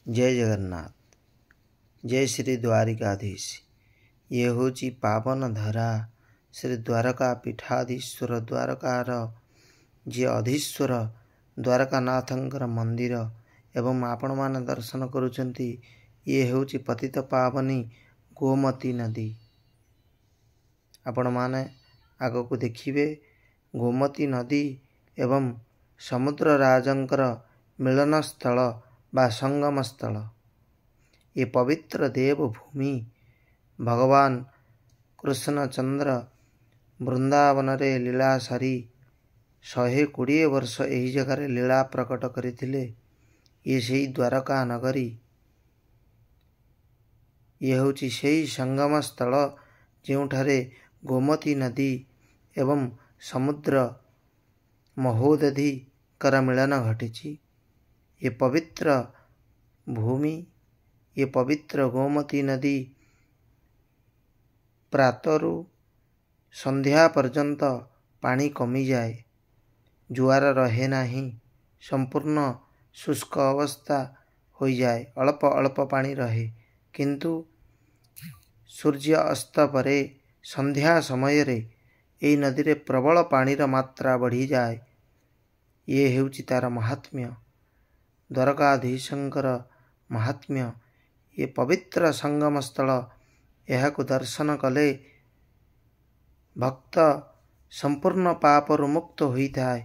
जय जगन्नाथ। जय श्री द्वारिकाधीश। ये होची पावन धरा श्री द्वारका पीठाधीश्वर द्वारकार जी अधीश्वर द्वारकानाथंकर मंदिर एवं आपण माने दर्शन करुचंती। ये होची पतित पावनी गोमती नदी। आपण माने आगो को देखिबे गोमती नदी एवं समुद्र राजंकर मिलन स्थल बा संगम स्थल। ये पवित्र देवभूमि भगवान कृष्णचंद्र वृंदावन रे लीला सारी 120 वर्ष एही जगार लीला प्रकट करिथिले। ये सेही द्वारका नगरी। ये होची सेही संगम स्थल जेउठारे गोमती नदी एवं समुद्र महोदधि कर मिलन घटिछि। ये पवित्र भूमि, ये पवित्र गोमती नदी प्रातरु संध्या पर्यंत पानी कमी जाए, जुआर रहे नाही, संपूर्ण शुष्क अवस्था हो जाए, अल्प अल्प पानी रहे। किंतु सूर्य अस्त परे संध्या समय रे एई नदी रे प्रबल पानीर मात्रा बढ़ी जाए। ये हेउची तार महात्म्य, द्वारकाधीशंकर महात्म्य। ये पवित्र संगम स्थल, एहाकु दर्शन कले भक्त संपूर्ण पापरु मुक्त होई थाए।